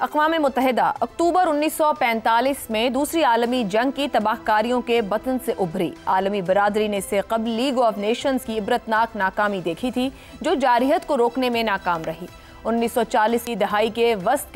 اقوام متحدہ اکتوبر 1945 میں دوسری عالمی جنگ کی تباہ کاریوں کے بطن سے ابھری۔ عالمی برادری نے اس سے قبل لیگ آف نیشنز کی عبرتناک ناکامی دیکھی تھی جو جارحیت کو روکنے میں ناکام رہی۔ 1940 کی دہائی کے وسط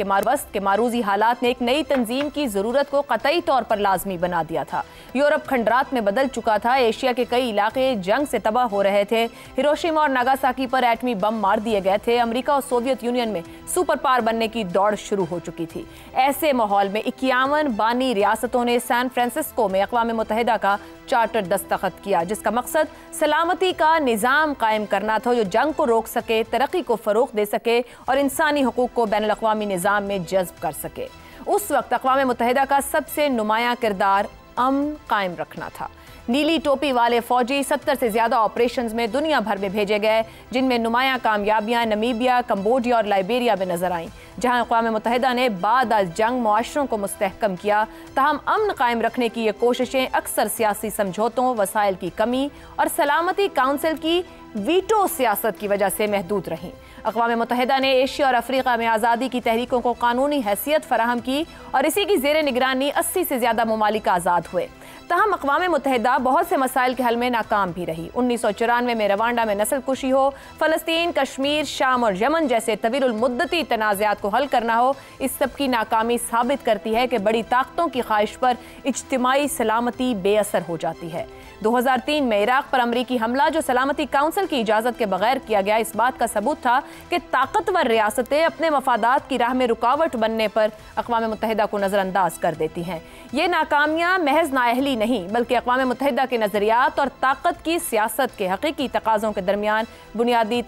کے معروضی حالات نے ایک نئی تنظیم کی ضرورت کو قطعی طور پر لازمی بنا دیا تھا۔ یورپ کھنڈرات میں بدل چکا تھا، ایشیا کے کئی علاقے جنگ سے تباہ ہو رہے تھے، ہیروشیما اور ناگاساکی پر ایٹمی بم مار دیے گئے تھے، امریکہ اور سوویت یونین میں سپر پاور بننے کی دوڑ شروع ہو چکی تھی۔ ایسے ماحول میں 51 بانی ریاستوں نے سان فرانسسکو میں اقوام متحدہ کا چارٹر دستخط کیا، جس کا مقصد سلامتی کا نظام قائم کرنا تھا جو جنگ کو روک سکے، ترقی کو فروغ دے سکے اور انسانی حقوق کو بین الاقوامی نظام میں جذب کر سکے۔ اس وقت اقوام متحدہ کا سب سے نمایاں کردار امن قائم رکھنا تھا۔ نیلی ٹوپی والے فوجی 70 سے زیادہ آپریشنز میں دنیا بھر میں بھیجے گئے، جن میں نمایاں کامیابیاں نمیبیا، کمبوڈیا اور لائبیریا میں نظر آئیں، جہاں اقوام متحدہ نے بعد از جنگ معاشروں کو مستحکم کیا۔ تاہم امن قائم رکھنے کی یہ کوششیں اکثر سیاسی سمجھوتوں، وسائل کی کمی اور سلامتی کونسل کی ویٹو سیاست کی وجہ سے محدود رہیں۔ اقوام متحدہ نے ایشیا اور افریقہ میں آزادی کی تحریکوں کو قانونی حیثیت فراہم کی اور اسی کی زیر نگرانی 80 سے زیادہ ممالک آزاد ہوئے۔ تاہم اقوام متحدہ بہت سے مسائل کے حل میں ناکام بھی رہی۔ 1994 میں روانڈا میں نسل کشی ہو، فلسطین، کشمیر، شام اور یمن جیسے طویل المدتی تنازعات کو حل کرنا ہو، اس سب کی ناکامی ثابت کرتی ہے کہ بڑی طاقتوں کی خواہش پر اجتماعی سلامتی بے اثر ہو جاتی ہے۔ 2003 میں عراق پر امریکی حملہ جو سلامتی کونسل کی اجازت کے بغیر کیا گیا، اس بات کا ثبوت تھا کہ طاقتور ریاستیں اپنے مفادات کی راہ میں رکاوٹ بننے پر اقوام متحدہ کو نظر انداز کر دیتی ہیں۔ یہ ناکامیاں محض نااہلی نہیں بلکہ اقوام متحدہ کے نظریات اور طاقت کی سیاست کے حقیقی تقاضوں کے درمیان بنیادی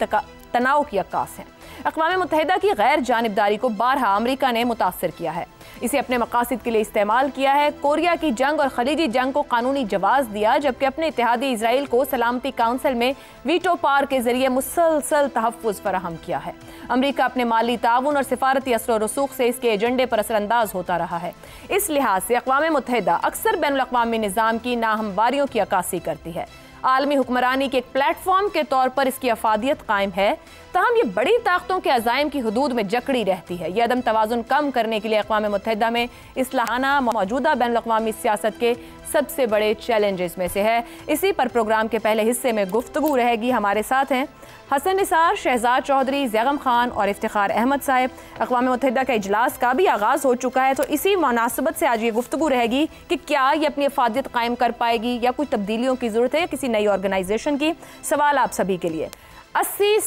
تناؤ کی عکاس ہیں۔ اقوام متحدہ کی غیر جانبداری کو بارہا امریکہ نے متاثر کیا ہے، اسے اپنے مقاصد کے لیے استعمال کیا ہے۔ کوریا کی جنگ اور خلیجی جنگ کو قانونی جواز دیا، جبکہ اپنے اتحادی اسرائیل کو سلامتی کونسل میں ویٹو پاور کے ذریعے مسلسل تحفظ فراہم کیا ہے۔ امریکہ اپنے مالی تعاون اور سفارتی اثر و رسوخ سے اس کے ایجنڈے پر اثر انداز ہوتا رہا ہے۔ اس لحاظ سے اقوام متحدہ اکثر بین الاقوامی نظام کی ناہمواریوں کی عکاسی کرتی ہے۔ عالمی حکمرانی کے ایک پلیٹ فارم کے طور پر اس کی افادیت قائم ہے، تاہم یہ بڑی طاقتوں کے عزائم کی حدود میں جکڑی رہتی ہے۔ یہ عدم توازن کم کرنے کے لیے اقوام متحدہ میں اصلاحانہ موجودہ بین الاقوامی سیاست کے سب سے بڑے چیلنجز میں سے ہے۔ اسی پر پروگرام کے پہلے حصے میں گفتگو رہے گی۔ ہمارے ساتھ ہیں حسن نثار، شہزاد چودھری، زیغم خان اور افتخار احمد صاحب۔ اقوام متحدہ کا اجلاس کا بھی آغاز ہو چکا ہے، تو اسی مناسبت سے آج یہ گفتگو رہے گی کہ کیا یہ اپنی افادیت قائم کر پائے گی یا کچھ تبدیلیوں کی ضرورت ہے، کسی نئی آرگنائزیشن کی۔ سوال آپ سبھی کے لیے، 80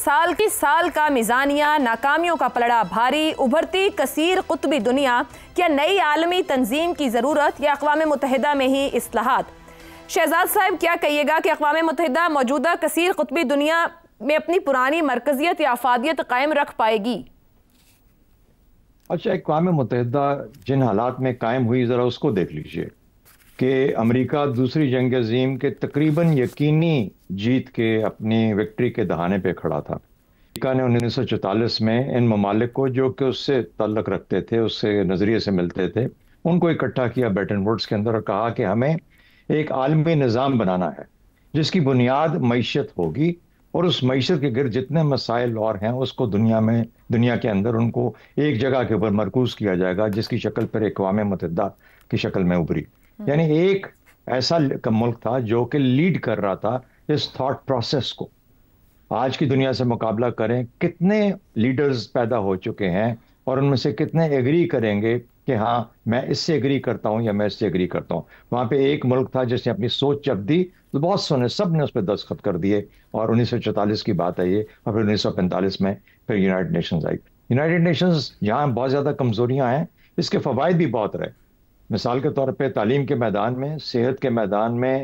سال کا میزانیہ، ناکامیوں کا پلڑا بھاری، ابھرتی کثیر قطبی دنیا، کیا نئی عالمی تنظیم کی ضرورت یا اقوام متحدہ میں ہی اصلاحات؟ شہزاد صاحب کیا کہیے گا کہ اقوام متحدہ موجودہ کثیر قطبی دنیا میں اپنی پرانی مرکزیت یا افادیت قائم رکھ پائے گی؟ اچھا، اقوام متحدہ جن حالات میں قائم ہوئی ذرا اس کو دیکھ لیجئے کہ امریکہ دوسری جنگ عظیم کے تقریباً یقینی جیت کے اپنی وکٹری کے دہانے پہ کھڑا تھا۔ امریکہ نے 1944 میں ان ممالک کو جو کہ اس سے تعلق رکھتے تھے، اس سے نظریے سے ملتے تھے، ان کو اکٹھا کیا بیٹن ووڈز کے اندر اور کہا کہ ہمیں ایک عالمی نظام بنانا ہے جس کی بنیاد معیشت ہوگی، اور اس معیشت کے گرد جتنے مسائل اور ہیں اس کو دنیا کے اندر ان کو ایک جگہ کے اوپر مرکوز کیا جائے گا، جس کی شکل پر اقوام متحدہ کی شکل میں ابھری۔ یعنی ایک ایسا ملک تھا جو کہ لیڈ کر رہا تھا اس تھاٹ پروسیس کو۔ آج کی دنیا سے مقابلہ کریں، کتنے لیڈرز پیدا ہو چکے ہیں اور ان میں سے کتنے ایگری کریں گے کہ ہاں میں اس سے ایگری کرتا ہوں یا میں اس سے ایگری کرتا ہوں۔ وہاں پہ ایک ملک تھا جس نے اپنی سوچ جب دی تو بہت سونے سب نے اس پہ دستخط کر دیے، اور 1944 کی بات ہے یہ، اور پھر 1945 میں پھر یونائٹڈ نیشنز آئی۔ یونائٹڈ نیشنز جہاں بہت زیادہ کمزوریاں ہیں، اس کے فوائد بھی بہت رہے۔ مثال کے طور پہ تعلیم کے میدان میں، صحت کے میدان میں،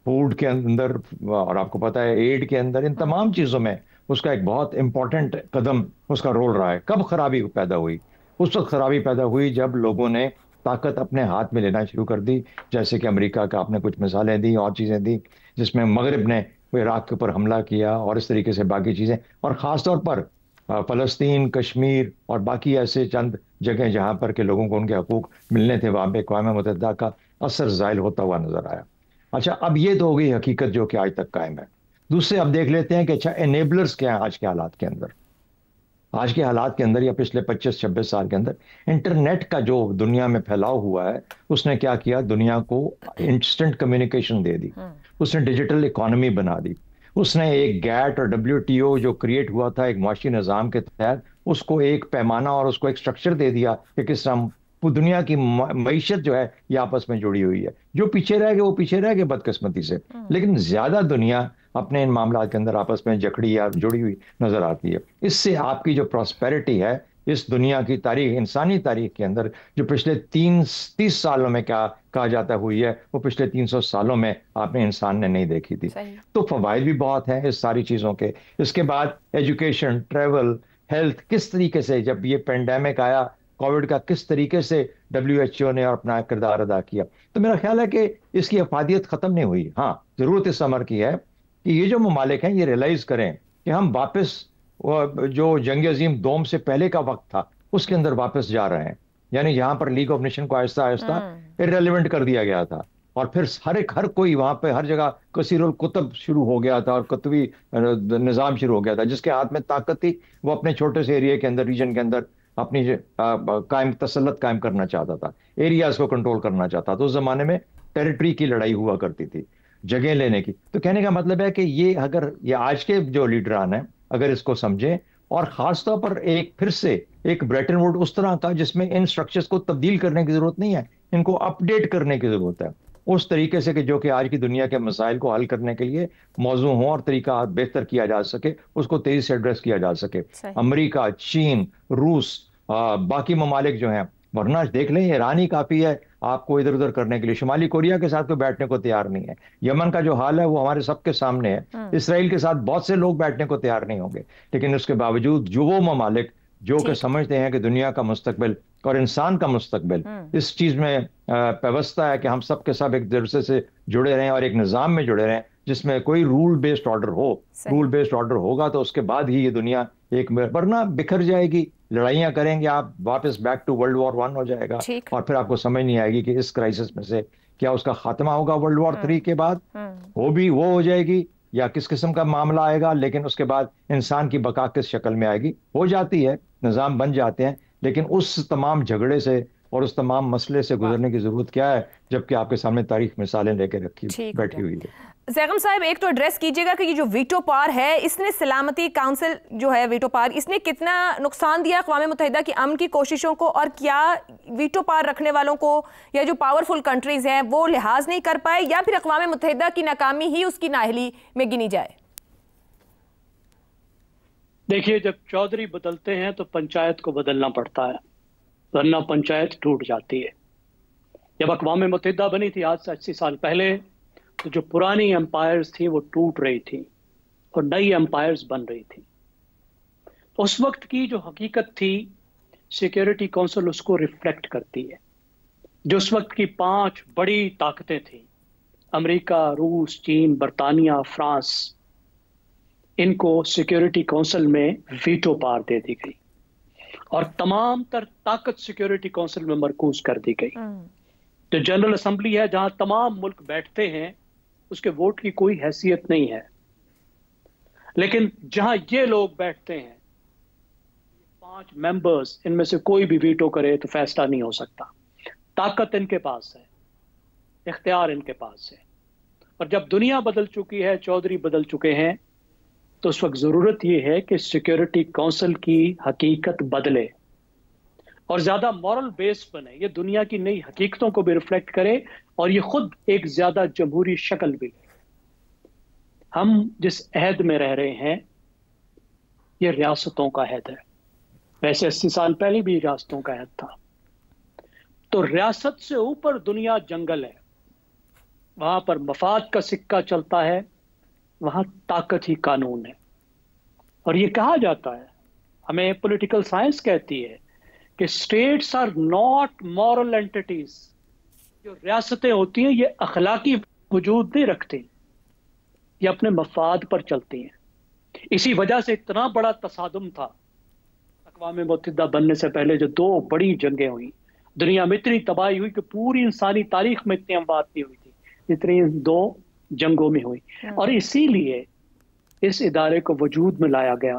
فوڈ کے اندر، اور آپ کو پتہ ہے ایڈ کے اندر، ان تمام چیزوں میں اس کا ایک بہت امپورٹنٹ قدم اس کا رول رہا ہے۔ کب خرابی پیدا ہوئی؟ اس وقت خرابی پیدا ہوئی جب لوگوں نے طاقت اپنے ہاتھ میں لینا شروع کر دی، جیسے کہ امریکہ کا آپ نے کچھ مثالیں دی اور چیزیں دی، جس میں مغرب نے عراق کے اوپر حملہ کیا اور اس طریقے سے باقی چیزیں، اور خاص طور پر فلسطین، کشمیر اور باقی ایسے چند جگہیں جہاں پر کہ لوگوں کو ان کے حقوق ملنے تھے، وہاں پہ اقوام متحدہ کا اثر زائل ہوتا ہوا نظر آیا۔ اچھا، اب یہ تو ہو گئی حقیقت جو کہ آج تک قائم ہے۔ دوسرے اب دیکھ لیتے ہیں کہ اچھا انیبلرز کیا ہیں آج کے حالات کے اندر۔ آج کے حالات کے اندر یا پچھلے 25-26 سال کے اندر انٹرنیٹ کا جو دنیا میں پھیلاؤ ہوا ہے اس نے کیا کیا، دنیا کو انسٹنٹ کمیونیکیشن دے دی، اس نے ڈیجیٹل اکانومی بنا دی، اس نے ایک گیٹ اور WTO جو کریٹ ہوا تھا ایک معاشی نظام کے تحت، اس کو ایک پیمانہ اور اس کو ایک سٹرکچر دے دیا کہ کس طرح دنیا کی معیشت جو ہے یہ آپس میں جڑی ہوئی ہے. جو پیچھے رہ گئے وہ پیچھے رہ گئے بدقسمتی سے، لیکن زیادہ دنیا اپنے ان معاملات کے اندر آپس میں جکڑی یا جڑی ہوئی نظر آتی ہے. اس سے آپ کی جو پراسپیرٹی ہے اس دنیا کی تاریخ، انسانی تاریخ کے اندر جو پچھلے 30 سالوں میں کیا کہا جاتا ہوئی ہے وہ پچھلے 300 سالوں میں آپ نے انسان نے نہیں دیکھی تھی. تو فوائد بھی بہت ہیں اس ساری چیزوں کے. اس کے بعد ایجوکیشن، ٹریول، ہیلتھ، کس طریقے سے جب یہ پینڈیمک آیا کووڈ کا کس طریقے سے WHO نے اپنا کردار ادا کیا. تو میرا خیال ہے کہ اس کی افادیت ختم نہیں ہوئی. ہاں ضرورت اس امر کی ہے کہ یہ جو ممالک ہیں یہ ریلائز کریں کہ ہم واپس جو جنگ عظیم دوم سے پہلے کا وقت تھا اس کے اندر واپس جا رہے ہیں. یعنی یہاں پر لیگ آف نیشن کو آہستہ آہستہ irrelevant کر دیا گیا تھا اور پھر ہر کوئی وہاں پہ ہر جگہ کثیر القطب شروع ہو گیا تھا اور قطبی نظام شروع ہو گیا تھا. جس کے ہاتھ میں طاقت تھی وہ اپنے چھوٹے سے ایریا کے اندر، ریجن کے اندر اپنی تسلط قائم کرنا چاہتا تھا، ایریاز کو کنٹرول کرنا چاہتا تھا. اس زمانے میں ٹیریٹری کی لڑائی ہوا کرتی تھی، جگہ لینے کی. تو کہنے کا مطلب ہے کہ یہ آج کے جو لیڈران ہیں اگر اس کو سمجھیں، اور خاص طور پر پھر سے ایک بریٹن ووڈ اس طرح کا جس میں ان سٹرکچرز کو تبدیل کرنے کی ضرورت نہیں ہے، ان کو اپ ڈیٹ کرنے کی ضرورت ہے اس طریقے سے کہ جو کہ آج کی دنیا کے مسائل کو حل کرنے کے لیے موزوں ہوں اور طریقہ بہتر کیا جا سکے، اس کو تیزی سے ایڈریس کیا جا سکے. امریکہ، چین، روس، باقی ممالک جو ہیں، ورنہ دیکھ لیں ایران ہی کافی ہے آپ کو ادھر ادھر کرنے کے لیے. شمالی کوریا کے ساتھ کوئی بیٹھنے کو تیار نہیں ہے. یمن کا جو حال ہے وہ ہمارے سب کے سامنے ہے. اسرائیل کے ساتھ بہت سے لوگ بیٹھنے کو تیار نہیں ہوں گے. لیکن اس کے باوجود جو وہ ممالک جو کہ سمجھتے ہیں کہ دنیا کا مستقبل اور انسان کا مستقبل اس چیز میں پیوستہ ہے کہ ہم سب کے سب ایک دوسرے سے جڑے رہیں اور ایک نظام میں جڑے رہیں جس میں کوئی رول بیسڈ آرڈر ہو. رول بیسڈ آرڈر ہوگا تو اس کے بعد ہی یہ دنیا ورنہ بکھر جائے گی، لڑائیاں کریں گے آپ، واپس back to World War I ہو جائے گا اور پھر آپ کو سمجھ نہیں آئے گی کہ اس کرائسس میں سے کیا اس کا خاتمہ ہوگا World War III کے بعد، وہ ہو جائے گی یا کس قسم کا معاملہ آئے گا. لیکن اس کے بعد انسان کی بقا کس شکل میں آئے گی، ہو جاتی ہے، نظام بن جاتے ہیں. لیکن اس تمام جھگڑے سے اور اس تمام مسئلے سے گزرنے کی ضرورت کیا ہے جبکہ آپ کے سامنے تاریخ مثالیں لے کے بیٹھی ہوئی ہے. زیغم صاحب ایک تو ایڈریس کیجئے گا کہ یہ جو ویٹو پار ہے اس نے سلامتی کونسل جو ہے ویٹو پار اس نے کتنا نقصان دیا اقوام متحدہ کی امن کی کوششوں کو، اور کیا ویٹو پار رکھنے والوں کو یا جو پاورفل کنٹریز ہیں وہ لحاظ نہیں کر پائے یا پھر اقوام متحدہ کی ناکامی ہی اس کی نااہلی میں گنی جائے؟ دیکھیے جب چودھری بدلتے ہیں تو پنچایت کو بدلنا پڑتا ہے ورنہ پنچایت ٹوٹ جاتی ہے. جب اقوام متحدہ بنی تھی آج سے 80 سال پہلے تو جو پرانی امپائرز تھیں وہ ٹوٹ رہی تھیں اور نئی امپائرز بن رہی تھیں. اس وقت کی جو حقیقت تھی سیکیورٹی کونسل اس کو ریفلیکٹ کرتی ہے. جو اس وقت کی 5 بڑی طاقتیں تھیں، امریکہ، روس، چین، برطانیہ، فرانس، ان کو سیکیورٹی کونسل میں ویٹو پار دے دی گئی اور تمام تر طاقت سیکیورٹی کونسل میں مرکوز کر دی گئی. جو جنرل اسمبلی ہے جہاں تمام ملک بیٹھتے ہیں اس کے ووٹ کی کوئی حیثیت نہیں ہے، لیکن جہاں یہ لوگ بیٹھتے ہیں 5 ممبرز ان میں سے کوئی بھی ویٹو کرے تو فیصلہ نہیں ہو سکتا. طاقت ان کے پاس ہے، اختیار ان کے پاس ہے. اور جب دنیا بدل چکی ہے، چودھری بدل چکے ہیں، تو اس وقت ضرورت یہ ہے کہ سیکیورٹی کونسل کی حقیقت بدلے اور زیادہ مورل بیس بنے، یہ دنیا کی نئی حقیقتوں کو بھی ریفلیکٹ کرے اور یہ خود ایک زیادہ جمہوری شکل بھی لے. ہم جس عہد میں رہ رہے ہیں یہ ریاستوں کا عہد ہے، ویسے 80 سال پہلے بھی ریاستوں کا عہد تھا. تو ریاست سے اوپر دنیا جنگل ہے، وہاں پر مفاد کا سکہ چلتا ہے، وہاں طاقت ہی قانون ہے. اور یہ کہا جاتا ہے، ہمیں پولیٹیکل سائنس کہتی ہے کہ اسٹیٹس آر ناٹ مورل اینٹیٹیز. جو ریاستیں ہوتی ہیں یہ اخلاقی وجود نہیں رکھتی، یہ اپنے مفاد پر چلتی ہیں. اسی وجہ سے اتنا بڑا تصادم تھا اقوام متحدہ بننے سے پہلے جو 2 بڑی جنگیں ہوئیں، دنیا میں اتنی تباہی ہوئی کہ پوری انسانی تاریخ میں اتنی اموات نہیں ہوئی تھی جتنی 2 جنگوں میں ہوئی. اور اسی لیے اس ادارے کو وجود میں لایا گیا،